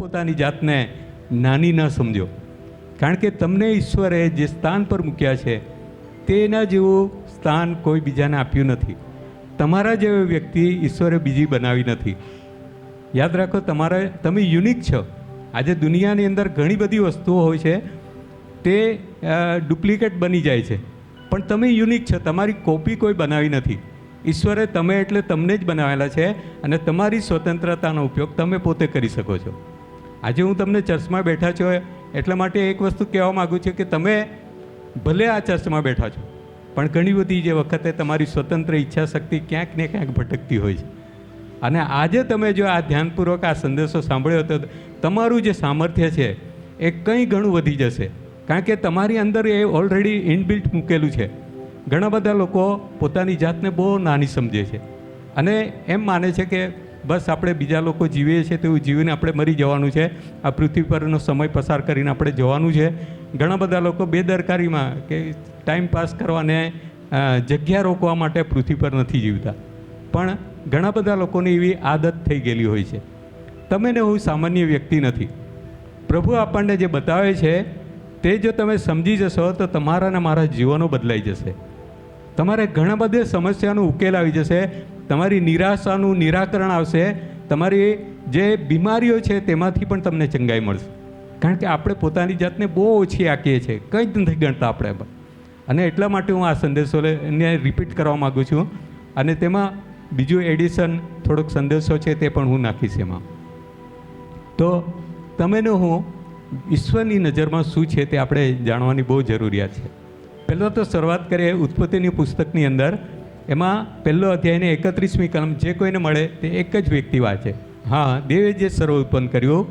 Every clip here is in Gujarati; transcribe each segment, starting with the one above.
પોતાની જાતને નાની ન સમજો, કારણ કે તમને ઈશ્વરે જે સ્થાન પર મૂક્યા છે તેના જેવું સ્થાન કોઈ બીજાને આપ્યું નથી. તમારા જેવી વ્યક્તિ ઈશ્વરે બીજી બનાવી નથી. યાદ રાખો, તમે યુનિક છો. આજે દુનિયાની અંદર ઘણી બધી વસ્તુઓ હોય છે તે ડુપ્લિકેટ બની જાય છે, પણ તમે યુનિક છો. તમારી કોપી કોઈ બનાવી નથી. ઈશ્વરે તમે એટલે તમને જ બનાવેલા છે અને તમારી સ્વતંત્રતાનો ઉપયોગ તમે પોતે કરી શકો છો. આજે હું તમને ચર્ચમાં બેઠા છો એટલા માટે એક વસ્તુ કહેવા માગું છું કે તમે ભલે આ ચર્ચમાં બેઠા છો, પણ ઘણી બધી જે વખતે તમારી સ્વતંત્ર ઈચ્છા શક્તિ ક્યાંક ને ક્યાંક ભટકતી હોય છે. અને આજે તમે જો આ ધ્યાનપૂર્વક આ સંદેશો સાંભળ્યો તો તમારું જે સામર્થ્ય છે એ કંઈ ઘણું વધી જશે, કારણ કે તમારી અંદર એ ઓલરેડી ઇનબિલ્ટ મૂકેલું છે. ઘણા બધા લોકો પોતાની જાતને બહુ નાની સમજે છે અને એમ માને છે કે બસ આપણે બીજા લોકો જીવીએ છીએ તેવું જીવીને આપણે મરી જવાનું છે, આ પૃથ્વી પરનો સમય પસાર કરીને આપણે જવાનું છે. ઘણા બધા લોકો બેદરકારીમાં કે ટાઈમ પાસ કરવાને જગ્યા રોકવા માટે પૃથ્વી પર નથી જીવતા, પણ ઘણા બધા લોકોની એવી આદત થઈ ગયેલી હોય છે. તમે ને હું સામાન્ય વ્યક્તિ નથી. પ્રભુ આપણને જે બતાવે છે તે જો તમે સમજી જશો તો તમારા ને મારા જીવનો બદલાઈ જશે. તમારે ઘણા બધા સમસ્યાનો ઉકેલ આવી જશે, તમારી નિરાશાનું નિરાકરણ આવશે, તમારી જે બીમારીઓ છે તેમાંથી પણ તમને ચંગાઈ મળશે. કારણ કે આપણે પોતાની જાતને બહુ ઓછી આંકીએ છીએ, કંઈ જ નથી ગણતા આપણે. અને એટલા માટે હું આ સંદેશોને રિપીટ કરવા માગું છું અને તેમાં બીજું એડિશન થોડોક સંદેશો છે તે પણ હું નાખીશ એમાં. તો તમે ને હું ઈશ્વરની નજરમાં શું છે તે આપણે જાણવાની બહુ જરૂરિયાત છે. પહેલાં તો શરૂઆત કરીએ ઉત્પત્તિની પુસ્તકની અંદર. એમાં પહેલો અધ્યાયને 31મી કલમ જે કોઈને મળે તે એક જ વ્યક્તિ વાંચે. હા, દેવે જે સર્વ ઉત્પન્ન કર્યું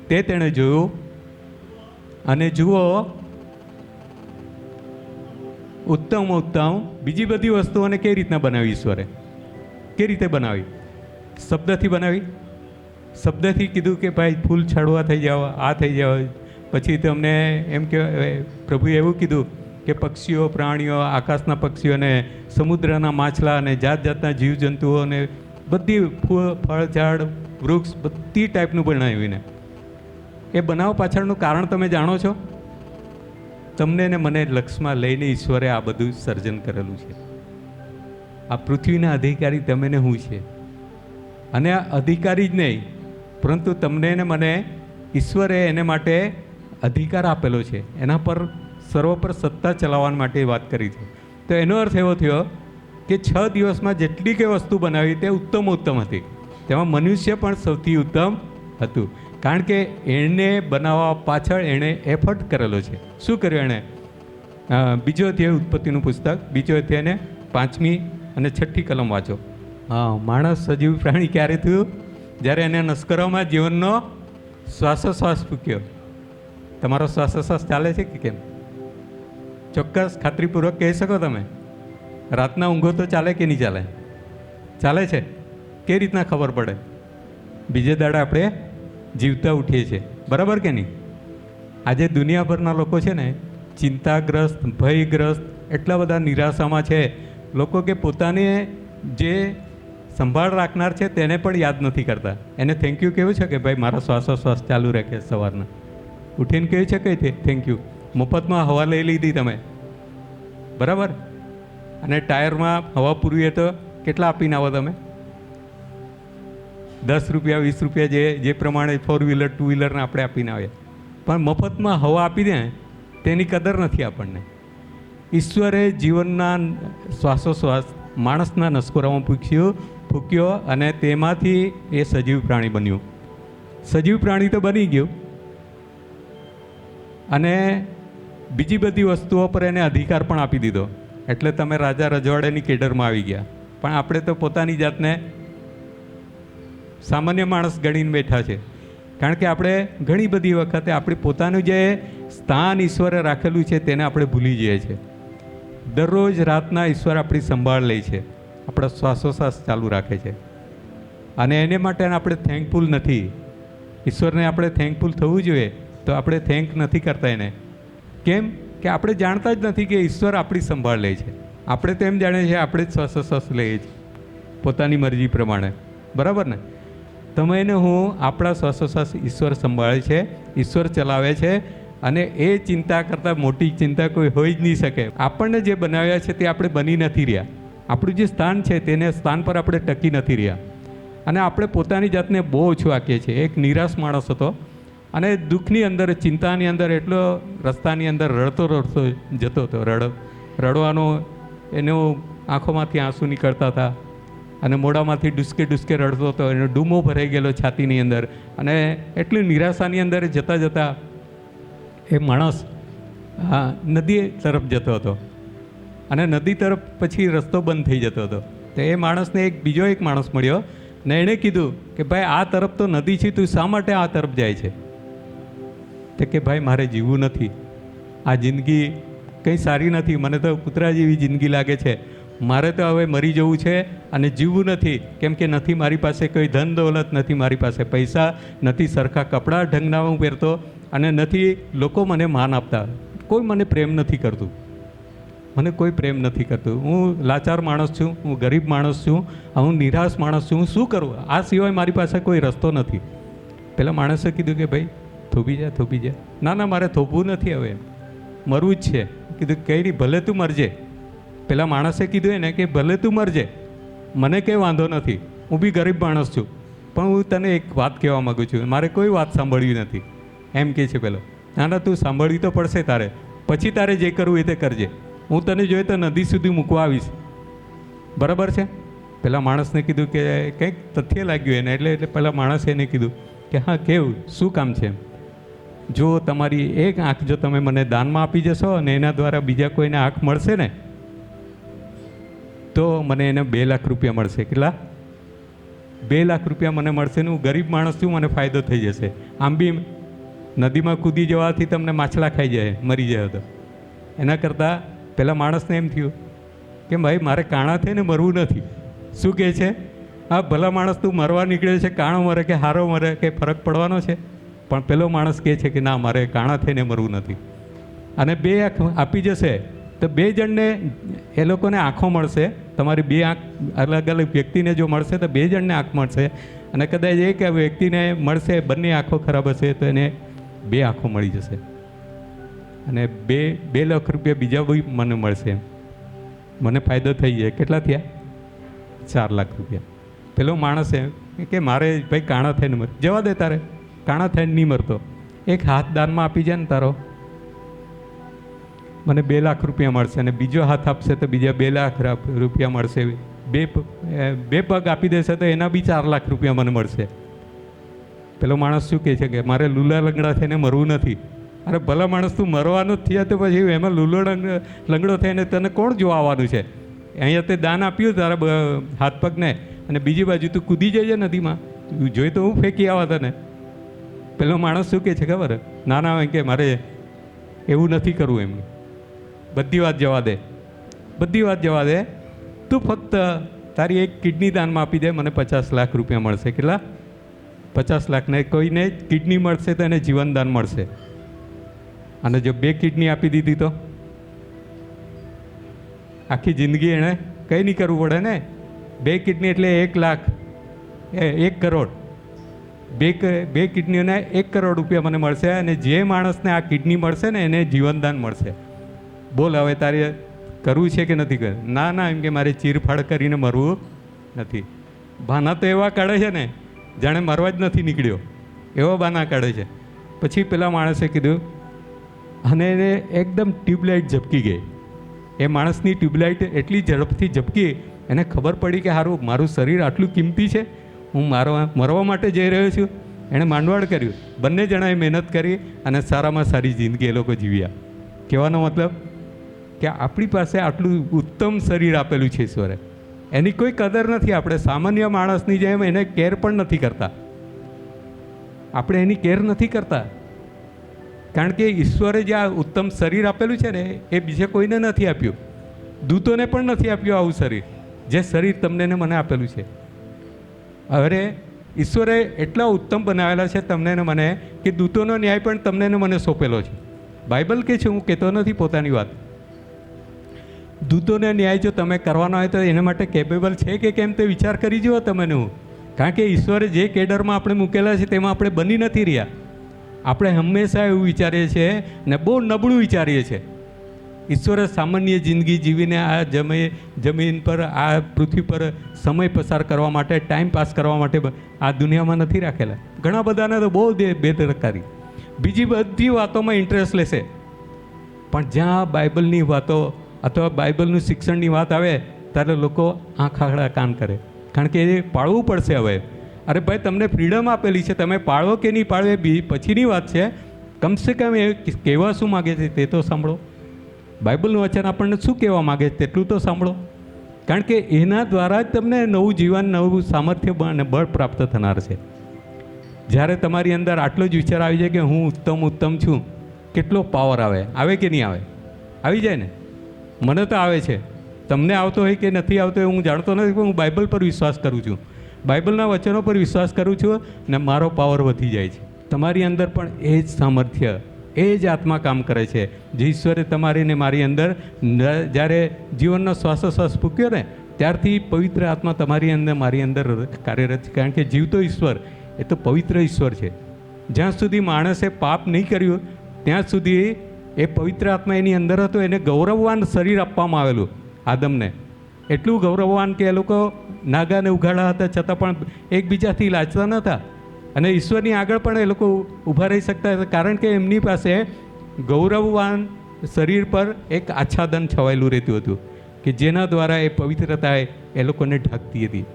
તે તેણે જોયું અને જુઓ ઉત્તમ ઉત્તમ. બીજી બધી વસ્તુઓને કઈ રીતના બનાવી ઈશ્વરે? કઈ રીતે બનાવી? શબ્દથી બનાવી. શબ્દથી કીધું કે ભાઈ ફૂલ છાડવા થઈ જાવ, આ થઈ જાવ. પછી તમને એમ કે પ્રભુએ એવું કીધું કે પક્ષીઓ, પ્રાણીઓ, આકાશના પક્ષીઓને, સમુદ્રના માછલા અને જાત જાતના જીવજંતુઓને બધી ફળ, ઝાડ, વૃક્ષ બધી ટાઈપનું બનાવીને. એ બનાવવા પાછળનું કારણ તમે જાણો છો? તમને ને મને લક્ષમાં લઈને ઈશ્વરે આ બધું સર્જન કરેલું છે. આ પૃથ્વીના અધિકારી તમે ને હું છે. અને આ અધિકારી જ નહીં, પરંતુ તમને ને મને ઈશ્વરે એને માટે અધિકાર આપેલો છે, એના પર સર્વ પર સત્તા ચલાવવા માટે વાત કરી છે. તો એનો અર્થ એવો થયો કે 6 દિવસમાં જેટલી કંઈ વસ્તુ બનાવી તે ઉત્તમ હતી. તેમાં મનુષ્ય પણ સૌથી ઉત્તમ હતું, કારણ કે એણે બનાવવા પાછળ એણે એફર્ટ કરેલો છે. શું કર્યું એણે? બીજો અધ્યાય ઉત્પત્તિનું પુસ્તક, બીજો અધ્યાયને 5મી અને 6ઠ્ઠી કલમ વાંચો. હા, માણસ સજીવ પ્રાણી ક્યારે થયું? જ્યારે એને નસ્કરોમાં જીવનનો શ્વાસોશ્વાસ ફૂક્યો. તમારો શ્વાસોશ્વાસ ચાલે છે કે કેમ? ચોક્કસ ખાતરીપૂર્વક કહી શકો તમે? રાતના ઊંઘો તો ચાલે કે નહીં ચાલે? ચાલે છે. કઈ રીતના ખબર પડે? બીજે દાડે આપણે જીવતા ઉઠીએ છીએ, બરાબર કે નહીં? આજે દુનિયાભરના લોકો છે ને ચિંતાગ્રસ્ત, ભયગ્રસ્ત, એટલા બધા નિરાશામાં છે લોકો કે પોતાને જે સંભાળ રાખનાર છે તેને પણ યાદ નથી કરતા. એને થેન્ક યુ કહેવું છે કે ભાઈ મારા શ્વાસોશ્વાસ ચાલુ રાખે. સવારના ઉઠીને કહ્યું છે કઈ થેન્ક યુ. મફતમાં હવા લઈ લીધી તમે, બરાબર? અને ટાયરમાં હવા પૂરવી તો કેટલા આપીને આવો તમે? 10 રૂપિયા, 20 રૂપિયા, જે પ્રમાણે 4 વ્હીલર 2 વ્હીલરને આપણે આપીને આવ્યા. પણ મફતમાં હવા આપી દે તેની કદર નથી આપણને. ઈશ્વરે જીવનના શ્વાસોશ્વાસ માણસના નસકોરામાં ફૂક્યો અને તેમાંથી એ સજીવ પ્રાણી બન્યું. સજીવ પ્રાણી તો બની ગયું અને બીજી બધી વસ્તુઓ પર એને અધિકાર પણ આપી દીધો. એટલે તમે રાજા રજવાડાની કેડરમાં આવી ગયા. પણ આપણે તો પોતાની જાતને સામાન્ય માણસ ગણીને બેઠા છે, કારણ કે આપણે ઘણી બધી વખતે આપણી પોતાનું જે સ્થાન ઈશ્વરે રાખેલું છે તેને આપણે ભૂલી જઈએ છીએ. દરરોજ રાતના ઈશ્વર આપણી સંભાળ લે છે, આપણા શ્વાસોશ્વાસ ચાલુ રાખે છે અને એને માટે આપણે થેન્કફુલ નથી. ઈશ્વરને આપણે થેન્કફુલ થવું જોઈએ, તો આપણે થેન્ક નથી કરતા એને. કેમ કે આપણે જાણતા જ નથી કે ઈશ્વર આપણી સંભાળ લે છે. આપણે તો એમ જાણીએ છીએ આપણે જ શ્વાસોશ્વાસ લઈએ છીએ પોતાની મરજી પ્રમાણે, બરાબર ને? તમે ને હું આપણા શ્વાસોશ્વાસ ઈશ્વર સંભાળે છે, ઈશ્વર ચલાવે છે, અને એ ચિંતા કરતાં મોટી ચિંતા કોઈ હોઈ જ નહીં શકે. આપણને જે બનાવ્યા છે તે આપણે બની નથી રહ્યા. આપણું જે સ્થાન છે તેને સ્થાન પર આપણે ટકી નથી રહ્યા. અને આપણે પોતાની જાતને બહુ ઓછું આંકીએ છીએ. એક નિરાશ માણસ હતો અને દુઃખની અંદર, ચિંતાની અંદર એટલો રસ્તાની અંદર રડતો જતો હતો. રડવાનો એનો આંખોમાંથી આંસુ નીકળતા હતા અને મોઢામાંથી ડુસકે ડુસકે રડતો હતો. એનો ડૂમો ભરાઈ ગયેલો છાતીની અંદર. અને એટલી નિરાશાની અંદર જતાં જતાં એ માણસ નદી તરફ જતો હતો અને નદી તરફ પછી રસ્તો બંધ થઈ જતો હતો. તો એ માણસને બીજો એક માણસ મળ્યો ને એણે કીધું કે ભાઈ, આ તરફ તો નદી છે, તું શા માટે આ તરફ જાય છે? તો કે ભાઈ, મારે જીવવું નથી. આ જિંદગી કંઈ સારી નથી. મને તો કૂતરા જેવી જિંદગી લાગે છે. મારે તો હવે મરી જવું છે અને જીવવું નથી. કેમ કે નથી મારી પાસે કોઈ ધન દોલત, નથી મારી પાસે પૈસા, નથી સરખા કપડાં ઢંગના હું પહેરતો, અને નથી લોકો મને માન આપતા. કોઈ મને પ્રેમ નથી કરતું. મને કોઈ પ્રેમ નથી કરતું. હું લાચાર માણસ છું, હું ગરીબ માણસ છું, હું નિરાશ માણસ છું. હું શું કરું? આ સિવાય મારી પાસે કોઈ રસ્તો નથી. પેલા માણસે કીધું કે ભાઈ, થોભી જા, થોભી જા. ના ના, મારે થોભવું નથી, હવે મરવું જ છે. કીધું કઈ નહીં, ભલે તું મરજે. પેલા માણસે કીધું એને કે ભલે તું મરજે, મને કંઈ વાંધો નથી, હું બી ગરીબ માણસ છું, પણ હું તને એક વાત કહેવા માગું છું, મારે કોઈ વાત સાંભળવી નથી. એમ કહે છે પેલો. ના ના, તું સાંભળવી તો પડશે તારે. પછી તારે જે કરવું એ તે કરજે. હું તને જોઈએ તો નદી સુધી મૂકવા આવીશ, બરાબર છે? પેલા માણસને કીધું કે કંઈક તથ્ય લાગ્યું એને. એટલે પેલા માણસે એને કીધું કે હા, કેવું, શું કામ છે? જો તમારી એક આંખ જો તમે મને દાનમાં આપી જશો અને એના દ્વારા બીજા કોઈને આંખ મળશે ને, તો મને એને 2 લાખ રૂપિયા મળશે. કેટલા? 2 લાખ રૂપિયા મને મળશે ને હું ગરીબ માણસ છું, મને ફાયદો થઈ જશે. આમ બી નદીમાં કૂદી જવાથી તમને માછલા ખાઈ જાય, મરી જાય. તો એના કરતાં પેલા માણસને એમ થયું કે ભાઈ, મારે કાણા થઈને મરવું નથી. શું કહે છે? હા, ભલા માણસ તું મરવા નીકળે છે, કાણો મરે કે હારો મરે કે ફરક પડવાનો છે? પણ પેલો માણસ કહે છે કે ના, મારે કાણા થઈને મરવું નથી. અને 2 આંખ આપી જશે તો 2 જણને એ લોકોને આંખો મળશે. તમારી 2 આંખ અલગ અલગ વ્યક્તિને જો મળશે તો 2 જણને આંખ મળશે. અને કદાચ એક વ્યક્તિને મળશે, બંને આંખો ખરાબ હશે, તો એને 2 આંખો મળી જશે. અને 2 લાખ રૂપિયા બીજા બી મને મળશે. મને ફાયદો થઈ જાય. કેટલા થયા? 4 લાખ રૂપિયા. પેલો માણસે કે મારે ભાઈ કાણા થઈને મર. જવા દે, તારે કાણા થઈને નહીં મરતો. એક હાથ દાનમાં આપી જાય ને તારો, મને 2 લાખ રૂપિયા મળશે. અને બીજો હાથ આપશે તો બીજા 2 લાખ રૂપિયા મળશે. બે પગ આપી દેશે તો એના બી 4 લાખ રૂપિયા મને મળશે. પેલો માણસ શું કહે છે કે મારે લૂલા લંગડા થઈને મરવું નથી. અરે ભલા માણસ, તું મરવાનું જ થયા તો પછી એમાં લૂલો લંગડો થઈને તને કોણ જોવા આવવાનું છે? અહીંયા તે દાન આપ્યું તારા હાથ પગને, અને બીજી બાજુ તું કૂદી જઈએ નદીમાં. જોઈ તો હું ફેંકી આવા તને. પેલો માણસ શું કહે છે ખબર? ના ના, એમ કે મારે એવું નથી કરવું. એમ બધી વાત જવા દે, બધી વાત જવા દે. તું ફક્ત તારી એક કિડની દાનમાં આપી દે, મને 50 લાખ રૂપિયા મળશે. કેટલા? 50 લાખ. ને કોઈને કિડની મળશે તો એને જીવનદાન મળશે. અને જો 2 કિડની આપી દીધી તો આખી જિંદગી એણે કંઈ નહીં કરવું પડે ને. 2 કિડની એટલે 1 લાખ, 1 કરોડ. 2 કિડનીઓને 1 કરોડ રૂપિયા મને મળશે. અને જે માણસને આ કિડની મળશે ને એને જીવનદાન મળશે. બોલ, હવે તારે કરવું છે કે નથી કરવું? ના ના, એમ કે મારે ચીરફાડ કરીને મરવું નથી. બાના તો એવા કાઢે છે ને જાણે મરવા જ નથી નીકળ્યો, એવા બાના કાઢે છે. પછી પેલા માણસે કીધું, અને એને એકદમ ટ્યુબલાઇટ ઝબકી ગઈ. એ માણસની ટ્યુબલાઇટ એટલી ઝડપથી ઝબકી, એને ખબર પડી કે સારું, મારું શરીર આટલું કિંમતી છે, હું મરવા માટે જઈ રહ્યો છું. એણે માંડવાડ કર્યું. બંને જણાએ મહેનત કરી અને સારામાં સારી જિંદગી એ લોકો જીવ્યા. કહેવાનો મતલબ કે આપણી પાસે આટલું ઉત્તમ શરીર આપેલું છે ઈશ્વરે, એની કોઈ કદર નથી. આપણે સામાન્ય માણસની જેમ એને કેર પણ નથી કરતા. આપણે એની કેર નથી કરતા, કારણ કે ઈશ્વરે જે આ ઉત્તમ શરીર આપેલું છે ને એ બીજે કોઈને નથી આપ્યું. દૂતોને પણ નથી આપ્યું આવું શરીર, જે શરીર તમને ને મને આપેલું છે. હવે ઈશ્વરે એટલા ઉત્તમ બનાવેલા છે તમને ને મને કે દૂતોનો ન્યાય પણ તમને ને મને સોંપેલો છે. બાઇબલ કહે છે, હું કહેતો નથી પોતાની વાત. દૂતોને ન્યાય જો તમે કરવાનો હોય તો એના માટે કેપેબલ છે કે કેમ તે વિચાર કરી જુઓ તમે. હું કારણ કે ઈશ્વરે જે કેડરમાં આપણે મૂકેલા છે તેમાં આપણે બની નથી રહ્યા. આપણે હંમેશા એવું વિચારીએ છીએ ને બહુ નબળું વિચારીએ છીએ. ઈશ્વરે સામાન્ય જિંદગી જીવીને આ જમીન પર, આ પૃથ્વી પર સમય પસાર કરવા માટે, ટાઈમ પાસ કરવા માટે આ દુનિયામાં નથી રાખેલા. ઘણા બધાને તો બહુ બેદરકારી, બીજી બધી વાતોમાં ઇન્ટરેસ્ટ લેશે, પણ જ્યાં બાઇબલની વાતો અથવા બાઇબલનું શિક્ષણની વાત આવે ત્યારે લોકો આંખ આડા કાન કરે, કારણ કે એ પાળવું પડશે. હવે અરે ભાઈ, તમને ફ્રીડમ આપેલી છે, તમે પાળવો કે નહીં પાળવો એ પછીની વાત છે. કમસે કમ એ કહેવા શું માગે છે તે તો સાંભળો. બાઇબલનું વચન આપણને શું કહેવા માગે છે તેટલું તો સાંભળો, કારણ કે એના દ્વારા જ તમને નવું જીવન, નવું સામર્થ્ય અને બળ પ્રાપ્ત થનાર છે. જ્યારે તમારી અંદર આટલો જ વિચાર આવી જાય કે હું ઉત્તમ છું, કેટલો પાવર આવે કે નહીં આવે? આવી જાય ને. મને તો આવે છે, તમને આવતો હોય કે નથી આવતો એ હું જાણતો નથી, પણ હું બાઇબલ પર વિશ્વાસ કરું છું, બાઇબલના વચનો પર વિશ્વાસ કરું છું ને મારો પાવર વધી જાય છે. તમારી અંદર પણ એ જ સામર્થ્ય, એ જ આત્મા કામ કરે છે જે ઈશ્વરે તમારી ને મારી અંદર જ્યારે જીવનનો શ્વાસોશ્વાસ ફૂંક્યો ને ત્યારથી પવિત્ર આત્મા તમારી અંદર, મારી અંદર કાર્યરત છે. કારણ કે જીવતો ઈશ્વર એ તો પવિત્ર ઈશ્વર છે. જ્યાં સુધી માણસે પાપ નહીં કર્યું ત્યાં સુધી એ પવિત્ર આત્મા એની અંદર હતો. એને ગૌરવવાન શરીર આપવામાં આવેલું આદમને, એટલું ગૌરવવાન કે એ લોકો નાગાને ઉઘાડા હતા છતાં પણ એકબીજાથી લાજતા નહોતા, અને ઈશ્વરની આગળ પણ એ લોકો ઊભા રહી શકતા હતા, કારણ કે એમની પાસે ગૌરવવાન શરીર પર એક આચ્છાદન છવાયેલું રહેતું હતું કે જેના દ્વારા એ પવિત્રતા એ લોકોને ઢાંકતી હતી.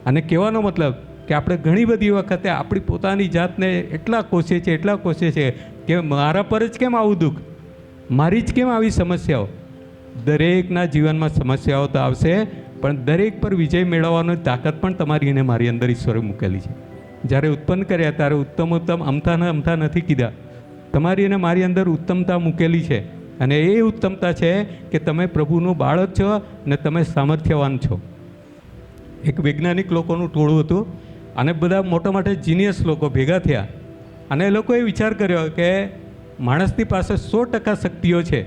અને કહેવાનો મતલબ કે આપણે ઘણી બધી વખતે આપણી પોતાની જાતને એટલા કોસીએ છે કે મારા પર જ કેમ આવું દુઃખ, મારી જ કેમ આવી સમસ્યાઓ. દરેકના જીવનમાં સમસ્યાઓ તો આવશે, પણ દરેક પર વિજય મેળવવાની તાકાત પણ તમારી અને મારી અંદર ઈશ્વરે મૂકેલી છે. જ્યારે ઉત્પન્ન કર્યા ત્યારે ઉત્તમ અમથા નથી કીધા. તમારી અને મારી અંદર ઉત્તમતા મૂકેલી છે, અને એ ઉત્તમતા છે કે તમે પ્રભુનું બાળક છો અને તમે સામર્થ્યવાન છો. એક વૈજ્ઞાનિક લોકોનું ટોળું હતું અને બધા મોટા જીનિયસ લોકો ભેગા થયા, અને એ લોકોએ વિચાર કર્યો કે માણસની પાસે 100% શક્તિઓ છે,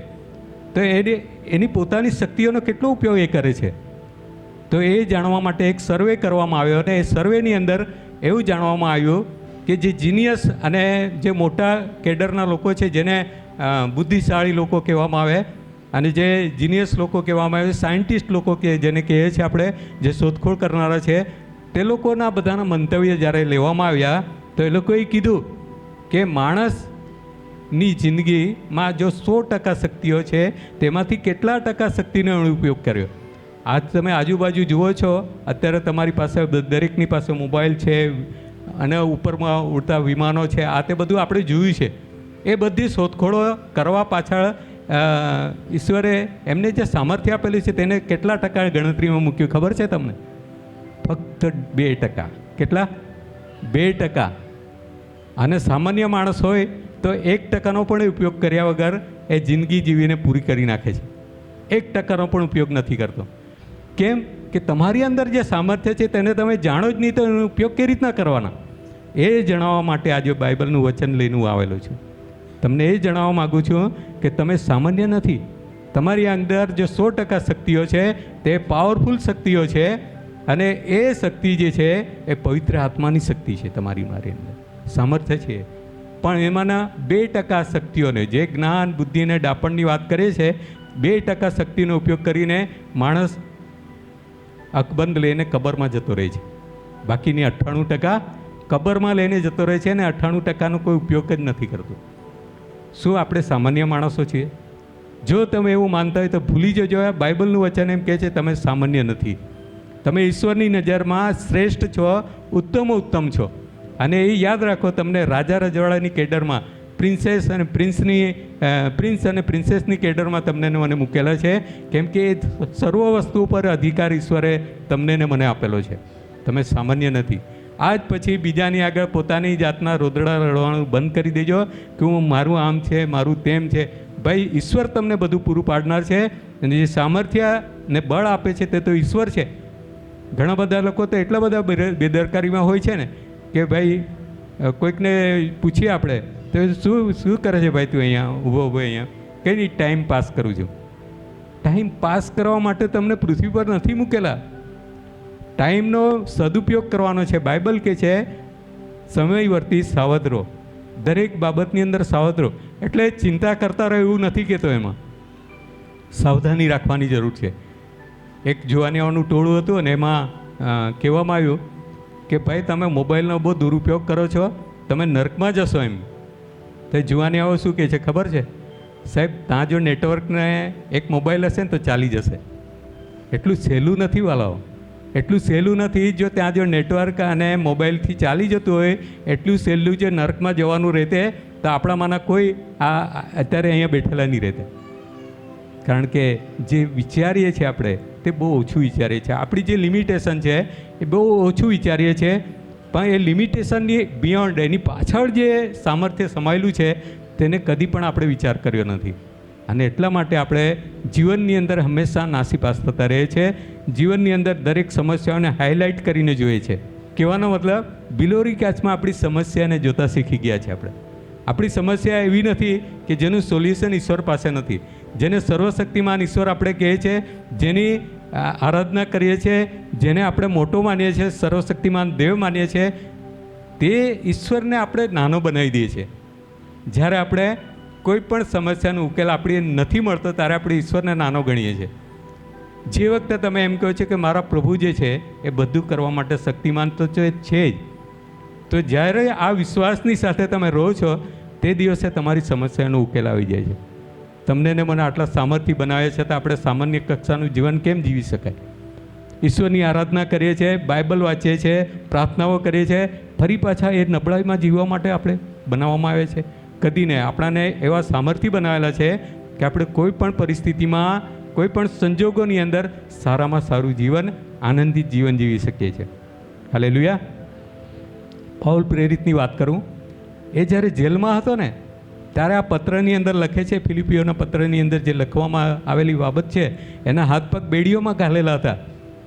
તો એની પોતાની શક્તિઓનો કેટલો ઉપયોગ એ કરે છે. તો એ જાણવા માટે એક સર્વે કરવામાં આવ્યો, અને એ સર્વેની અંદર એવું જાણવામાં આવ્યું કે જે જીનિયસ અને જે મોટા કેડરના લોકો છે, જેને બુદ્ધિશાળી લોકો કહેવામાં આવે, અને જે જીનિયસ લોકો કહેવામાં આવે, સાયન્ટિસ્ટ લોકો કે જેને કહીએ છીએ આપણે, જે શોધખોળ કરનારા છે, તે લોકોના બધાના મંતવ્ય જ્યારે લેવામાં આવ્યા તો એ લોકોએ કીધું કે માણસની જિંદગીમાં જો 100% શક્તિઓ છે તેમાંથી કેટલા ટકા શક્તિનો ઉપયોગ કર્યો. આજ તમે આજુબાજુ જુઓ છો, અત્યારે તમારી પાસે દરેકની પાસે મોબાઈલ છે અને ઉપરમાં ઉડતા વિમાનો છે, આ તે બધું આપણે જોયું છે. એ બધી શોધખોળો કરવા પાછળ ઈશ્વરે એમને જે સામર્થ્ય આપેલું છે તેને કેટલા ટકા ગણતરીમાં મૂક્યું ખબર છે તમને? ફક્ત 2%. કેટલા? 2%. અને સામાન્ય માણસ હોય તો 1%નો પણ ઉપયોગ કર્યા વગર એ જિંદગી જીવીને પૂરી કરી નાખે છે. 1%નો પણ ઉપયોગ નથી કરતો. કેમ કે તમારી અંદર જે સામર્થ્ય છે તેને તમે જાણો જ નહીં, તો એનો ઉપયોગ કેવી રીતના કરવાના એ જણાવવા માટે આજે બાઇબલનું વચન લઈને હું આવેલો છું. તમને એ જણાવવા માગું છું કે તમે સામાન્ય નથી. તમારી અંદર જે 100% શક્તિઓ છે તે પાવરફુલ શક્તિઓ છે, અને એ શક્તિ જે છે એ પવિત્ર આત્માની શક્તિ છે. તમારી મારી અંદર સામર્થ્ય છે, પણ એમાંના 2% શક્તિઓને, જે જ્ઞાન બુદ્ધિ અને ડાપણની વાત કરે છે, 2% શક્તિનો ઉપયોગ કરીને માણસ અકબંધ લઈને કબરમાં જતો રહે છે. બાકીની 98% કબરમાં લઈને જતો રહે છે, અને 98%નો કોઈ ઉપયોગ જ નથી કરતો. શું આપણે સામાન્ય માણસો છીએ? જો તમે એવું માનતા હોય તો ભૂલી જજો. બાઇબલનું વચન એમ કહે છે તમે સામાન્ય નથી, તમે ઈશ્વરની નજરમાં શ્રેષ્ઠ છો, ઉત્તમ છો. અને એ યાદ રાખો, તમને રાજા રજવાડાની કેડરમાં પ્રિન્સ અને પ્રિન્સેસની કેડરમાં તમને મને મૂકેલા છે, કેમ કે એ સર્વ વસ્તુ પર અધિકાર ઈશ્વરે તમને ને મને આપેલો છે. તમે સામાન્ય નથી. આજ પછી બીજાની આગળ પોતાની જાતના રોદડા રડવાનું બંધ કરી દેજો કે હું મારું આમ છે, મારું તેમ છે. ભાઈ, ઈશ્વર તમને બધું પૂરું પાડનાર છે, અને જે સામર્થ્ય ને બળ આપે છે તે તો ઈશ્વર છે. ઘણા બધા લોકો તો એટલા બધા બેદરકારીમાં હોય છે ને કે ભાઈ કોઈકને પૂછીએ આપણે તો શું કરે છે ભાઈ તું અહીંયા ઊભો અહીંયા? કંઈ નહીં, ટાઈમ પાસ કરું છું. ટાઈમ પાસ કરવા માટે તમને પૃથ્વી પર નથી મૂકેલા. ટાઈમનો સદુપયોગ કરવાનો છે. બાઇબલ કહે છે સમયવર્તી સાવધ રહો, દરેક બાબતની અંદર સાવધ રહો. એટલે ચિંતા કરતા રહો એવું નથી કહેતો, એમાં સાવધાની રાખવાની જરૂર છે. એક જુવાનિયાઓનું ટોળું હતું અને એમાં કહેવામાં આવ્યું કે ભાઈ તમે મોબાઈલનો બહુ દુરુપયોગ કરો છો, તમે નર્કમાં જશો એમ. તો જુવાનિયાઓ શું કહે છે ખબર છે? સાહેબ ત્યાં જો નેટવર્કને એક મોબાઈલ હશે ને તો ચાલી જશે. એટલું સહેલું નથી વાલાઓ, એટલું સહેલું નથી. જો ત્યાં જો નેટવર્ક અને મોબાઈલથી ચાલી જતું હોય એટલું સહેલું જો નર્કમાં જવાનું રહેતે તો આપણામાંના કોઈ અત્યારે અહીંયા બેઠેલા નહીં રહેતે. કારણ કે જે વિચારીએ છીએ આપણે તે બહુ ઓછું વિચારીએ છીએ. આપણી જે લિમિટેશન છે એ બહુ ઓછું વિચારીએ છીએ, પણ એ લિમિટેશનની બિયોન્ડ એની પાછળ જે સામર્થ્ય સમાયેલું છે તેને કદી પણ આપણે વિચાર કર્યો નથી. અને એટલા માટે આપણે જીવનની અંદર હંમેશા નાસીપાસ થતા રહે છે. જીવનની અંદર દરેક સમસ્યાઓને હાઇલાઇટ કરીને જોઈએ છે. કહેવાનો મતલબ બિલોરી કાચમાં આપણી સમસ્યાને જોતા શીખી ગયા છે. આપણી સમસ્યા એવી નથી કે જેનું સોલ્યુશન ઈશ્વર પાસે નથી. જેને સર્વશક્તિમાન ઈશ્વર આપણે કહીએ છીએ, જેની આરાધના કરીએ છીએ, જેને આપણે મોટો માનીએ છીએ, સર્વશક્તિમાન દેવ માનીએ છીએ, તે ઈશ્વરને આપણે નાનો બનાવી દઈએ છીએ. જ્યારે આપણે કોઈ પણ સમસ્યાનો ઉકેલ આપણે નથી મળતો ત્યારે આપણે ઈશ્વરને નાનો ગણીએ છીએ. જે વખતે તમે એમ કહો છો કે મારા પ્રભુ જે છે એ બધું કરવા માટે શક્તિમાન તો છે જ, તો જ્યારે આ વિશ્વાસની સાથે તમે રહો છો તે દિવસે તમારી સમસ્યાનો ઉકેલ આવી જાય છે. તમને ને મને આટલા સામર્થ્ય બનાવે છે તો આપણે સામાન્ય કક્ષાનું જીવન કેમ જીવી શકાય? ઈશ્વરની આરાધના કરીએ છીએ, બાઇબલ વાંચીએ છીએ, પ્રાર્થનાઓ કરીએ છીએ, ફરી પાછા એ નબળાઈમાં જીવવા માટે આપણે બનાવવામાં આવે છે? કદી નહીં. આપણાને એવા સામર્થ્ય બનાવેલા છે કે આપણે કોઈ પણ પરિસ્થિતિમાં, કોઈ પણ સંજોગોની અંદર સારામાં સારું જીવન, આનંદિત જીવન જીવી શકીએ છીએ. હાલેલુયા. પાઉલ પ્રેરિતની વાત કરું, એ જ્યારે જેલમાં હતો ને ત્યારે આ પત્રની અંદર લખે છે, ફિલિપીઓના પત્રની અંદર જે લખવામાં આવેલી બાબત છે, એના હાથ પગ બેડીઓમાં ઘાલેલા હતા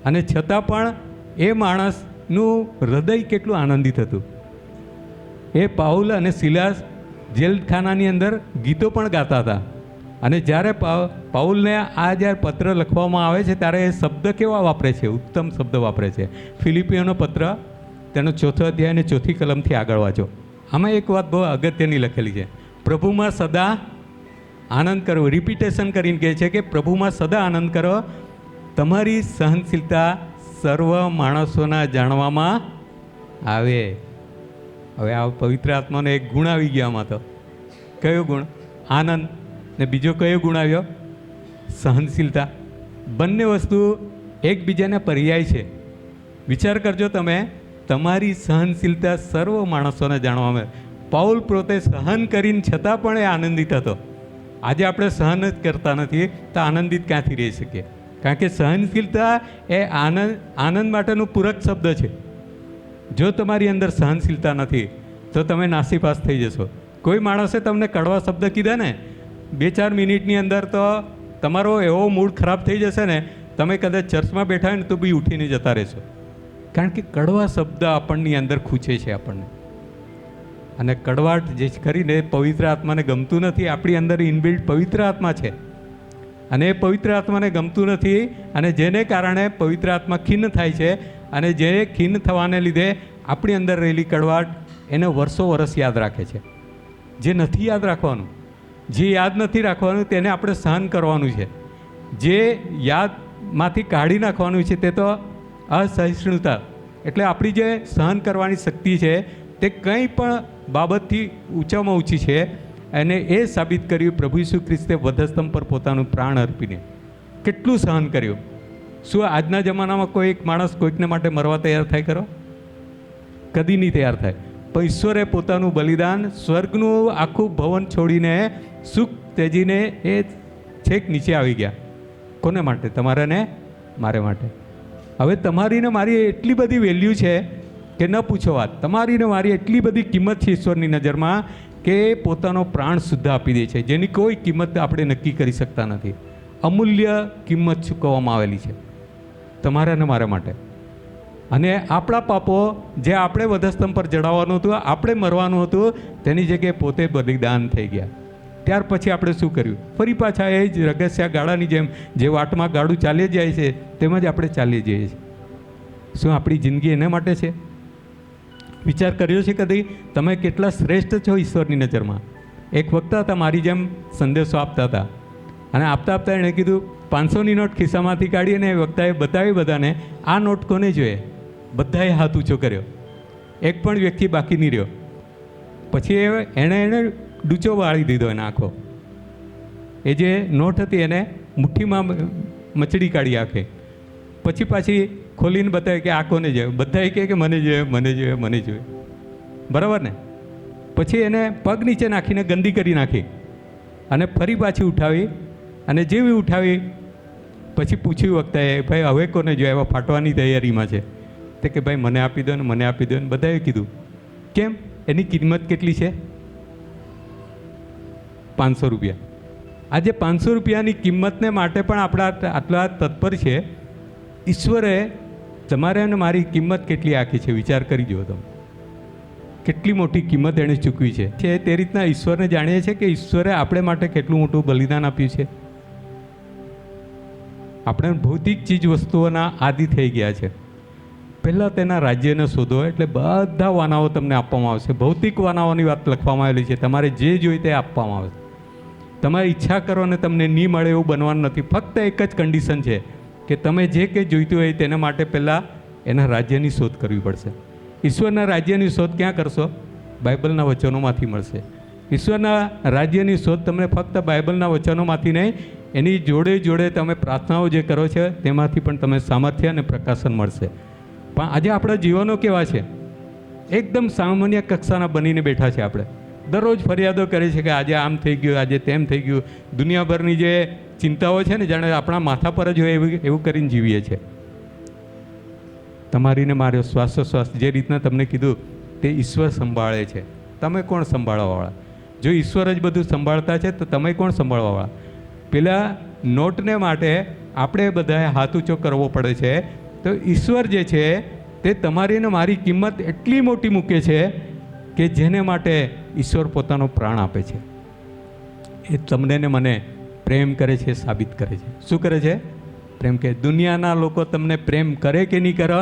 અને છતાં પણ એ માણસનું હૃદય કેટલું આનંદિત હતું. એ પાઉલ અને સિલાસ જેલખાનાની અંદર ગીતો પણ ગાતા હતા. અને જ્યારે પાઉલને આ જ્યારે પત્ર લખવામાં આવે છે ત્યારે એ શબ્દ કેવા વાપરે છે? ઉત્તમ શબ્દ વાપરે છે. ફિલિપીઓનો પત્ર તેનો 4 અધ્યાય અને 4 કલમથી આગળ વાંચો. આમાં એક વાત બહુ અગત્યની લખેલી છે, પ્રભુમાં સદા આનંદ કરો. રિપીટેશન કરીને કહે છે કે પ્રભુમાં સદા આનંદ કરો. તમારી સહનશીલતા સર્વ માણસોના જાણવામાં આવે. હવે આ પવિત્ર આત્માનો એક ગુણ આવી ગયા આમાં. તો કયો ગુણ? આનંદ. ને બીજો કયો ગુણ આવ્યો? સહનશીલતા. બંને વસ્તુ એકબીજાને પર્યાય છે. વિચાર કરજો તમે, તમારી સહનશીલતા સર્વ માણસોને જાણવામાં આવે. પાઉલ પોતે સહન કરીને છતાં પણ એ આનંદિત હતો. આજે આપણે સહન જ કરતા નથી તો આનંદિત ક્યાંથી રહી શકીએ? કારણ કે સહનશીલતા એ આનંદ માટેનું પૂરક શબ્દ છે. જો તમારી અંદર સહનશીલતા નથી તો તમે નાસીપાસ થઈ જશો. કોઈ માણસે તમને કડવા શબ્દ કીધા ને 2-4 મિનિટની અંદર તો તમારો એવો મૂડ ખરાબ થઈ જશે ને, તમે કદાચ ચર્ચમાં બેઠા હોય ને તો બી ઉઠીને જતા રહેશો. કારણ કે કડવા શબ્દ આપણની અંદર ખૂંચે છે આપણને. અને કડવાટ જે કરીને પવિત્ર આત્માને ગમતું નથી. આપણી અંદર ઇનબિલ્ટ પવિત્ર આત્મા છે અને એ પવિત્ર આત્માને ગમતું નથી, અને જેને કારણે પવિત્ર આત્મા ખિન્ન થાય છે. અને જે ખિન્ન થવાને લીધે આપણી અંદર રહેલી કડવાટ એને વર્ષો વર્ષ યાદ રાખે છે. જે નથી યાદ રાખવાનું, જે યાદ નથી રાખવાનું તેને આપણે સહન કરવાનું છે. જે યાદમાંથી કાઢી નાખવાનું છે તે તો અસહિષ્ણુતા. એટલે આપણી જે સહન કરવાની શક્તિ છે તે કંઈ પણ બાબતથી ઊંચામાં ઊંચી છે. અને એ સાબિત કર્યું પ્રભુ ઈસુ ખ્રિસ્તે વધસ્તંભ પર પોતાનું પ્રાણ અર્પીને. કેટલું સહન કર્યું. શું આજના જમાનામાં કોઈ એક માણસ કોઈકને માટે મરવા તૈયાર થાય કરો? કદી નહીં તૈયાર થાય. પણ ઈશ્વરે પોતાનું બલિદાન, સ્વર્ગનું આખું ભવન છોડીને, સુખ ત્યજીને એ છેક નીચે આવી ગયા. કોને માટે? તમારે ને મારે માટે. હવે તમારી ને મારી એટલી બધી વેલ્યુ છે કે ન પૂછો વાત. તમારી ને મારી એટલી બધી કિંમત છે ઈશ્વરની નજરમાં કે પોતાનો પ્રાણ સુદ્धा આપી દે છે, જેની કોઈ કિંમત આપણે નક્કી કરી શકતા નથી. અમૂલ્ય કિંમત ચૂકવવામાં આવેલી છે તમારા અને મારા માટે. અને આપણા પાપો જે આપણે વધસ્તંભ પર જડાવવાનું હતું, આપણે મરવાનું હતું, તેની જગ્યાએ પોતે બલિદાન થઈ ગયા. ત્યાર પછી આપણે શું કર્યું? ફરી પાછા એ જ રગસ્યા ગાડાની જેમ જે વાટમાં ગાડું ચાલી જાય છે તેમ જ આપણે ચાલી જઈએ છીએ. શું આપણી જિંદગી એના માટે છે? વિચાર કર્યો છે કદી તમે કેટલા શ્રેષ્ઠ છો ઈશ્વરની નજરમાં? એક વખત હતા મારી જેમ સંદેશો આપતા હતા, અને આપતા આપતા એણે કીધું 500ની નોટ ખિસ્સામાંથી કાઢી, અને એ વક્તાએ બતાવી બધાને, આ નોટ કોને જોઈએ? બધાએ હાથ ઊંચો કર્યો, એક પણ વ્યક્તિ બાકી નહીં રહ્યો. પછી એણે ડૂચો વાળી દીધો એને આખો. એ જે નોટ હતી એને મુઠ્ઠીમાં મચડી કાઢી આખે. પછી પાછી ખોલીને બતાવે કે આ કોને જોઈએ? બધાએ કહે કે મને જોઈએ, મને જોઈએ, મને જોઈએ. બરાબર ને? પછી એને પગ નીચે નાખીને ગંદી કરી નાખી, અને ફરી પાછી ઉઠાવી, અને જેવી ઉઠાવી પછી પૂછ્યું વખતે, ભાઈ હવે કોને જોઈએ? એવા ફાટવાની તૈયારીમાં છે. તે કે ભાઈ મને આપી દો ને, મને આપી દો ને. બધાએ કીધું. કેમ? એની કિંમત કેટલી છે? 500 રૂપિયા. આજે 500 રૂપિયાની કિંમતને માટે પણ આપણા આટલા તત્પર છે. ઈશ્વરે તમારે અને મારી કિંમત કેટલી આખી છે વિચાર કરી જુઓ તમે. કેટલી મોટી કિંમત એણે ચૂકવી છે. તે રીતના ઈશ્વરને જાણીએ છીએ કે ઈશ્વરે આપણે માટે કેટલું મોટું બલિદાન આપ્યું છે. આપણે ભૌતિક ચીજ વસ્તુઓના આદિ થઈ ગયા છે. પહેલાં તેના રાજ્યને શોધો એટલે બધા વાનાઓ તમને આપવામાં આવશે. ભૌતિક વાનાઓની વાત લખવામાં આવેલી છે. તમારે જે જોઈએ તે આપવામાં આવશે. તમારી ઈચ્છા કરો અને તમને નહીં મળે એવું બનવાનું નથી. ફક્ત એક જ કન્ડિશન છે કે તમે જે કંઈ જોઈતું હોય તેના માટે પહેલાં એના રાજ્યની શોધ કરવી પડશે. ઈશ્વરના રાજ્યની શોધ ક્યાં કરશો? બાઇબલના વચનોમાંથી મળશે. ઈશ્વરના રાજ્યની શોધ તમને ફક્ત બાઇબલના વચનોમાંથી નહીં, એની જોડે જોડે તમે પ્રાર્થનાઓ જે કરો છો તેમાંથી પણ તમે સામર્થ્ય અને પ્રકાશન મળશે. પણ આજે આપણા જીવનો કેવા છે? એકદમ સામાન્ય કક્ષાના બનીને બેઠા છે. આપણે દરરોજ ફરિયાદો કરે છે કે આજે આમ થઈ ગયું, આજે તેમ થઈ ગયું. દુનિયાભરની જે ચિંતાઓ છે ને, જાણે આપણા માથા પર જ હોય એવું કરીને જીવીએ છીએ. તમારીને મારો શ્વાસોશ્વાસ જે રીતના તમને કીધું તે ઈશ્વર સંભાળે છે. તમે કોણ સંભાળવાવાળા? જો ઈશ્વર જ બધું સંભાળતા છે તો તમે કોણ સંભાળવાવાળા? પેલા નોટને માટે આપણે બધાએ હાથ ઊંચો કરવો પડે છે. તો ઈશ્વર જે છે તે તમારી ને મારી કિંમત એટલી મોટી મૂકે છે કે જેને માટે ઈશ્વર પોતાનો પ્રાણ આપે છે. એ તમને ને મને પ્રેમ કરે છે, સાબિત કરે છે. શું કરે છે? પ્રેમ. કે દુનિયાના લોકો તમને પ્રેમ કરે કે નહીં કરે,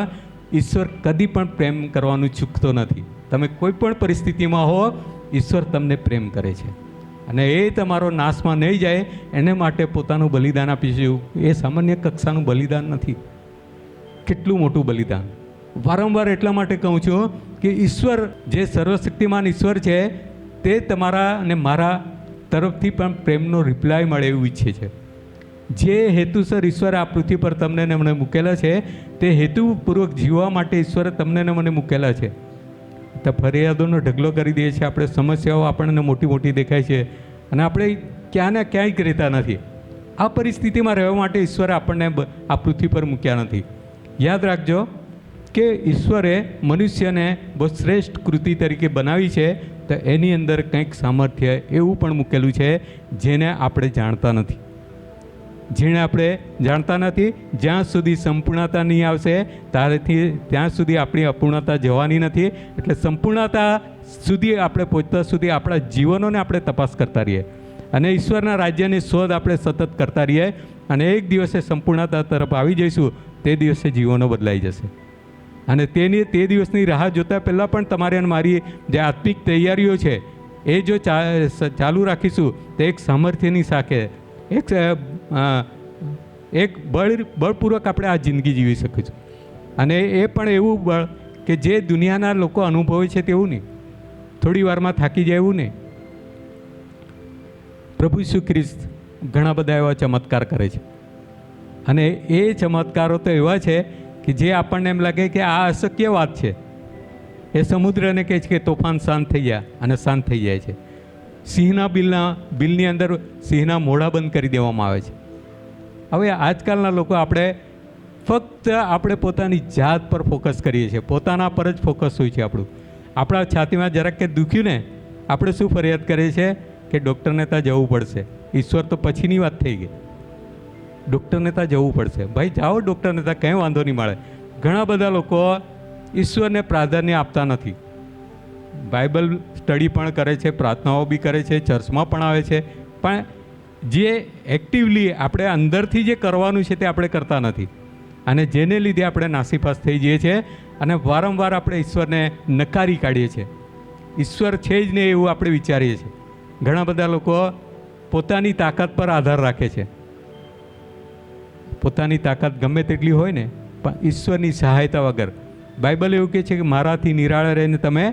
ઈશ્વર કદી પણ પ્રેમ કરવાનું ચૂકતો નથી. તમે કોઈ પણ પરિસ્થિતિમાં હો, ઈશ્વર તમને પ્રેમ કરે છે, અને એ તમારો નાશમાં નહીં જાય એને માટે પોતાનું બલિદાન આપીશું. એ સામાન્ય કક્ષાનું બલિદાન નથી. કેટલું મોટું બલિદાન! વારંવાર એટલા માટે કહું છું કે ઈશ્વર જે સર્વશક્તિમાન ઈશ્વર છે તે તમારા અને મારા તરફથી પણ પ્રેમનો રિપ્લાય મળે એવું ઈચ્છે છે. જે હેતુસર ઈશ્વરે આ પૃથ્વી પર તમને ને મને મૂકેલા છે તે હેતુપૂર્વક જીવવા માટે ઈશ્વરે તમને ને મને મૂકેલા છે. તો ફરિયાદોનો ઢગલો કરી દઈએ છીએ આપણે. સમસ્યાઓ આપણને મોટી મોટી દેખાય છે અને આપણે ક્યાં ને ક્યાંય રહેતા નથી. આ પરિસ્થિતિમાં રહેવા માટે ઈશ્વરે આપણને આ પૃથ્વી પર મૂક્યા નથી. યાદ રાખજો કે ઈશ્વરે મનુષ્યને બહુ શ્રેષ્ઠ કૃતિ તરીકે બનાવી છે, તો એની અંદર કંઈક સામર્થ્ય એવું પણ મૂકેલું છે જેને આપણે જાણતા નથી. જ્યાં સુધી સંપૂર્ણતા નહીં આવશે ત્યાં સુધી આપણી અપૂર્ણતા જવાની નથી. એટલે સંપૂર્ણતા સુધી આપણે પહોંચતા સુધી આપણા જીવનોને આપણે તપાસ કરતા રહીએ અને ઈશ્વરના રાજ્યની શોધ આપણે સતત કરતા રહીએ, અને એક દિવસે સંપૂર્ણતા તરફ આવી જઈશું. તે દિવસે જીવનો બદલાઈ જશે. અને તે દિવસની રાહ જોતા પહેલાં પણ તમારે અને મારી જે આત્મિક તૈયારીઓ છે એ જો ચાલુ રાખીશું તો એક સામર્થ્યની સાથે એક બળપૂર્વક આપણે આ જિંદગી જીવી શકીશું. અને એ પણ એવું બળ કે જે દુનિયાના લોકો અનુભવે છે તેવું નહીં, થોડી વારમાં થાકી જાય એવું નહીં. પ્રભુ ઈસુ ખ્રિસ્ત ઘણા બધા એવા ચમત્કાર કરે છે, અને એ ચમત્કારો તો એવા છે કે જે આપણને એમ લાગે કે આ અશક્ય વાત છે. એ સમુદ્રને કહે છે કે તોફાન શાંત થઈ ગયા, અને શાંત થઈ જાય છે. સિંહના બિલની અંદર સિંહના મોઢા બંધ કરી દેવામાં આવે છે. હવે આજકાલના લોકો આપણે પોતાની જાત પર ફોકસ કરીએ છીએ, પોતાના પર જ ફોકસ હોય છે આપણું. આપણા છાતીમાં જરાક કે દુખ્યું ને આપણે શું ફરિયાદ કરીએ છીએ કે ડૉક્ટરને ત્યાં જવું પડશે. ઈશ્વર તો પછીની વાત થઈ ગઈ. ડૉક્ટરને ત્યાં જવું પડશે. ભાઈ જાઓ ડૉક્ટરને ત્યાં, કંઈ વાંધો નહીં મળે. ઘણા બધા લોકો ઈશ્વરને પ્રાધાન્ય આપતા નથી. બાઇબલ સ્ટડી પણ કરે છે, પ્રાર્થનાઓ બી કરે છે, ચર્ચમાં પણ આવે છે, પણ જે એક્ટિવલી આપણે અંદરથી જે કરવાનું છે તે આપણે કરતા નથી. અને જેને લીધે આપણે નાસીપાસ થઈ જઈએ છીએ અને વારંવાર આપણે ઈશ્વરને નકારી કાઢીએ છીએ. ઈશ્વર છે જ નહીં એવું આપણે વિચારીએ છીએ. ઘણા બધા લોકો પોતાની તાકાત પર આધાર રાખે છે. પોતાની તાકાત ગમે તેટલી હોય ને, પણ ઈશ્વરની સહાયતા વગર બાઇબલ એવું કહે છે કે મારાથી નિરાળા રહીને તમે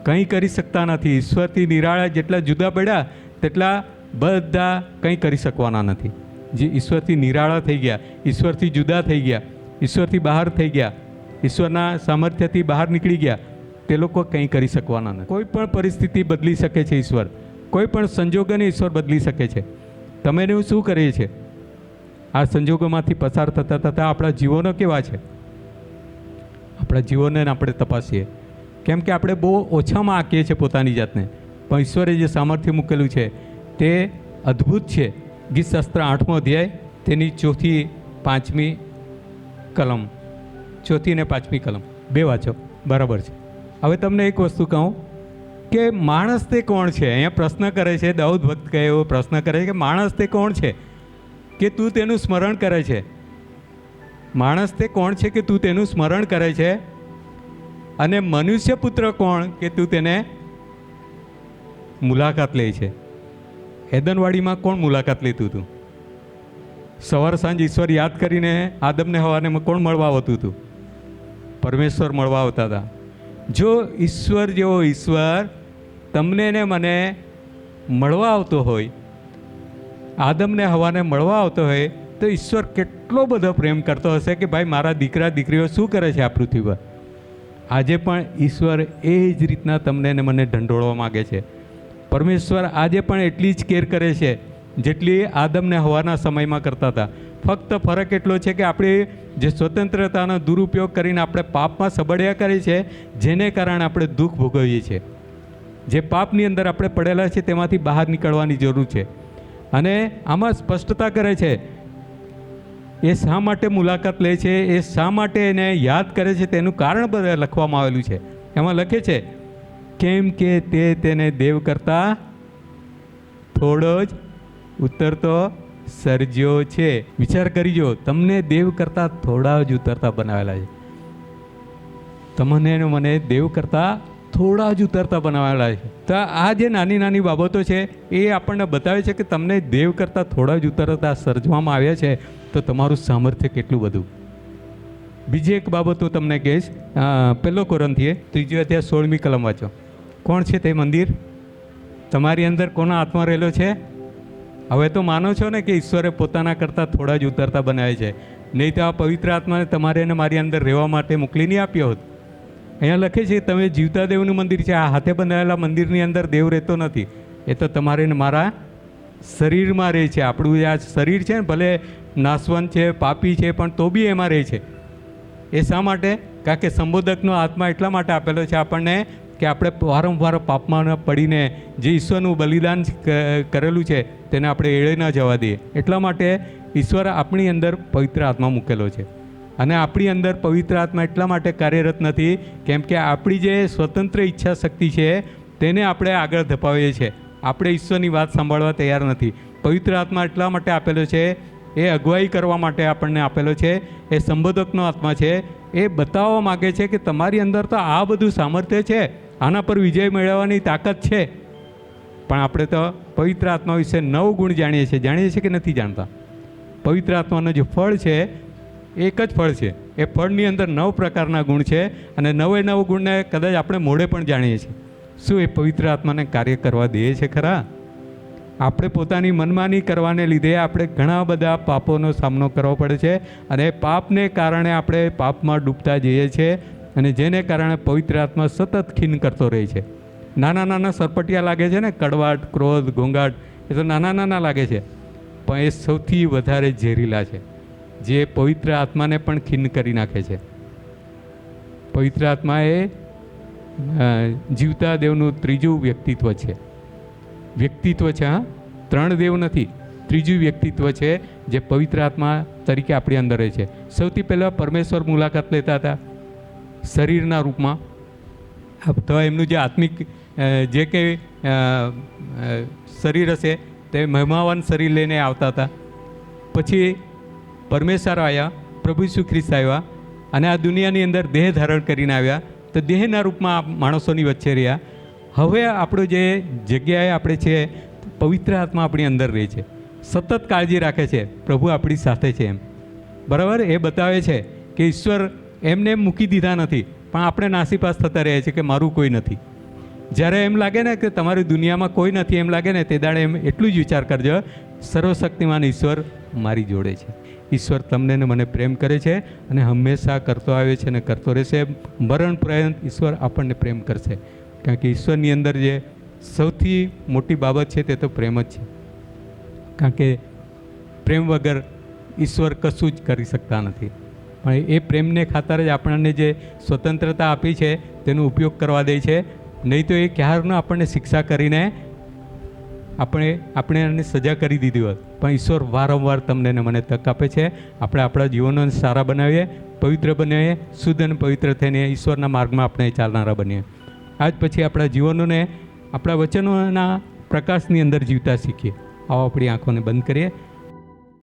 કંઈ કરી શકતા નથી. ઈશ્વરથી નિરાળા જેટલા જુદા પડ્યા તેટલા બધા કંઈ કરી શકવાના નથી. જે ઈશ્વરથી નિરાળા થઈ ગયા, ઈશ્વરથી જુદા થઈ ગયા, ઈશ્વરથી બહાર થઈ ગયા, ઈશ્વરના સામર્થ્યથી બહાર નીકળી ગયા, તે લોકો કંઈ કરી શકવાના નથી. કોઈ પણ પરિસ્થિતિ બદલી શકે છે ઈશ્વર, કોઈ પણ સંજોગોને ઈશ્વર બદલી શકે છે. તમે હું શું કરીએ છીએ? આ સંજોગોમાંથી પસાર થતાં થતાં આપણા જીવનો કેવા છે? આપણા જીવોને આપણે તપાસીએ. કેમ કે આપણે બહુ ઓછામાં આંકીએ છીએ પોતાની જાતને, પણ ઈશ્વરે જે સામર્થ્ય મૂકેલું છે તે અદ્ભુત છે. ગીતશાસ્ત્ર 8મો અધ્યાય તેની 4થી 5મી કલમ, 4થી અને 5મી કલમ બે વાંચો. બરાબર છે. હવે તમને એક વસ્તુ કહું કે માણસ તે કોણ છે? અહીંયા પ્રશ્ન કરે છે, દાઉદ ભક્ત કહે એવો પ્રશ્ન કરે છે કે માણસ તે કોણ છે કે તું તેનું સ્મરણ કરે છે? માણસ તે કોણ છે કે તું તેનું સ્મરણ કરે છે? અને મનુષ્ય પુત્ર કોણ કે તું તેને મુલાકાત લે છે? એદનવાડીમાં કોણ મુલાકાત લેતું હતું? સવાર સાંજ ઈશ્વર યાદ કરીને આદમને હવાને કોણ મળવા આવતું હતું? પરમેશ્વર મળવા આવતા હતા. જો ઈશ્વર જેવો ઈશ્વર તમને ને મને મળવા આવતો હોય, આદમને હવાને મળવા આવતો હોય, તો ઈશ્વર કેટલો બધો પ્રેમ કરતો હશે કે ભાઈ મારા દીકરા દીકરીઓ શું કરે છે આ પૃથ્વી પર. આજે પણ ઈશ્વર એ જ રીતના તમને ને મને ઢંઢોળવા માગે છે. પરમેશ્વર આજે પણ એટલી જ કેર કરે છે જેટલી આદમને હવાના સમયમાં કરતા હતા. ફક્ત ફરક એટલો છે કે આપણે જે સ્વતંત્રતાનો દુરુપયોગ કરીને આપણે પાપમાં સબડ્યા કરીએ છીએ, જેને કારણે આપણે દુઃખ ભોગવીએ છીએ. જે પાપની અંદર આપણે પડેલા છે તેમાંથી બહાર નીકળવાની જરૂર છે. અને આમાં સ્પષ્ટતા કરે છે એ શા માટે મુલાકાત લે છે, એ શા માટે એને યાદ કરે છે, તેનું કારણ બધું લખવામાં આવેલું છે. એમાં લખે છે કેમ કે તે તેને દેવ કરતાં થોડો જ ઉતરતો સર્જ્યો છે. વિચાર કરીજો, તમને દેવ કરતાં થોડા જ ઉતરતા બનાવેલા છે. તમને મને દેવ કરતાં થોડા જ ઉતરતા બનાવેલા છે. તો આ જે નાની નાની બાબતો છે એ આપણને બતાવે છે કે તમને દેવ કરતાં થોડા જ ઉતરતા સર્જવામાં આવ્યા છે, તો તમારું સામર્થ્ય કેટલું બધું. બીજી એક બાબત હું તમને કહીશ. 1 કોરિન્થીય 3 અધ્યાય 16મી કલમ વાંચો. કોણ છે તે મંદિર? તમારી અંદર કોનો આત્મા રહેલો છે? હવે તો માનો છો ને કે ઈશ્વરે પોતાના કરતાં થોડા જ ઉતરતા બનાવે છે, નહીં તો આ પવિત્ર આત્માને તમારે અને મારી અંદર રહેવા માટે મોકલી નહીં આપ્યો હોત. અહીંયા લખે છે તમે જીવતા દેવનું મંદિર છે. આ હાથે બનાવેલા મંદિરની અંદર દેવ રહેતો નથી, એ તો તમારે ને મારા શરીરમાં રહે છે. આપણું આ શરીર છે ને, ભલે નાશવંત છે, પાપી છે, પણ તો બી એમાં રહે છે. એ શા માટે? કારણ કે સંબોધકનો આત્મા એટલા માટે આપેલો છે આપણને કે આપણે વારંવાર પાપમાં પડીને જે ઈશ્વરનું બલિદાન કરેલું છે તેને આપણે એળે ન જવા દઈએ. એટલા માટે ઈશ્વર આપણી અંદર પવિત્ર આત્મા મૂકેલો છે. અને આપણી અંદર પવિત્ર આત્મા એટલા માટે કાર્યરત નથી કેમ કે આપણી જે સ્વતંત્ર ઈચ્છા શક્તિ છે તેને આપણે આગળ ધપાવીએ છીએ. આપણે ઈશ્વરની વાત સાંભળવા તૈયાર નથી. પવિત્ર આત્મા એટલા માટે આપેલો છે, એ અગુવાઈ કરવા માટે આપણને આપેલો છે. એ સંબોધકનો આત્મા છે. એ બતાવવા માગે છે કે તમારી અંદર તો આ બધું સામર્થ્ય છે, આના પર વિજય મેળવવાની તાકાત છે, પણ આપણે તો પવિત્ર આત્મા વિશે 9 ગુણ જાણીએ છીએ કે નથી જાણતા? પવિત્ર આત્માનો જે ફળ છે એક જ ફળ છે. એ ફળની અંદર 9 પ્રકારના ગુણ છે અને 9 ગુણને કદાચ આપણે મોઢે પણ જાણીએ છીએ. શું એ પવિત્ર આત્માને કાર્ય કરવા દે છે ખરા? આપણે પોતાની મનમાની કરવાને લીધે આપણે ઘણા બધા પાપોનો સામનો કરવો પડે છે અને પાપને કારણે આપણે પાપમાં ડૂબતા જઈએ છીએ અને જેને કારણે પવિત્ર આત્મા સતત ખીન કરતો રહે છે. નાના નાના સરપટિયા લાગે છે ને, કડવાટ, ક્રોધ, ઘોંઘાટ, એ તો નાના નાના લાગે છે, પણ એ સૌથી વધારે ઝેરીલા છે, જે પવિત્ર આત્માને પણ ખીન કરી નાખે છે. પવિત્ર આત્મા એ જીવતા દેવનું ત્રીજું વ્યક્તિત્વ છે. વ્યક્તિત્વ છે, હા, 3 દેવ નથી, ત્રીજું વ્યક્તિત્વ છે જે પવિત્ર આત્મા તરીકે આપણી અંદર રહે છે. સૌથી પહેલાં પરમેશ્વર મુલાકાત લેતા હતા શરીરના રૂપમાં, તો એમનું જે આત્મિક જે કંઈ શરીર હશે તે મહિમાવાન શરીર લઈને આવતા હતા. પછી પરમેશ્વર આવ્યા પ્રભુ ઈસુ ખ્રિસ્ત આવ્યા અને આ દુનિયાની અંદર દેહ ધારણ કરીને આવ્યા, તો દેહના રૂપમાં આ માણસોની વચ્ચે રહ્યા. હવે આપણું જે જગ્યાએ આપણે છે, પવિત્ર આત્મા આપણી અંદર રહે છે, સતત કાળજી રાખે છે, પ્રભુ આપણી સાથે છે એમ. બરાબર, એ બતાવે છે કે ઈશ્વર એમને મૂકી દીધા નથી, પણ આપણે નાસીપાસ થતા રહીએ છીએ કે મારું કોઈ નથી. જ્યારે એમ લાગે ને કે તમારી દુનિયામાં કોઈ નથી એમ લાગે ને, તે દાડે એમ એટલું જ વિચાર કરજો, સર્વશક્તિમાન ઈશ્વર મારી જોડે છે. ઈશ્વર તમને ને મને પ્રેમ કરે છે અને હંમેશા કરતો આવે છે અને કરતો રહેશે. મરણ પર્યંત ઈશ્વર આપણને પ્રેમ કરશે, કારણ કે ઈશ્વરની અંદર જે સૌથી મોટી બાબત છે તે તો પ્રેમ જ છે. કારણ કે પ્રેમ વગર ઈશ્વર કશું જ કરી શકતા નથી. પણ એ પ્રેમને ખાતર જ આપણને જે સ્વતંત્રતા આપી છે તેનો ઉપયોગ કરવા દે છે. નહીં તો એ ક્યારનો આપણને શિક્ષા કરીને આપણે એને સજા કરી દીધી હોત. પણ ઈશ્વર વારંવાર તમને ને મને તક આપે છે. આપણે આપણા જીવનોને સારા બનાવીએ, પવિત્ર બનાવીએ, શુદ્ધ અને પવિત્ર થઈને ઈશ્વરના માર્ગમાં આપણે ચાલનારા બનીએ. આજ પછી આપણા જીવનોને આપણા વચનોના પ્રકાશની અંદર જીવતા શીખીએ. આવો આપણી આંખોને બંધ કરીએ.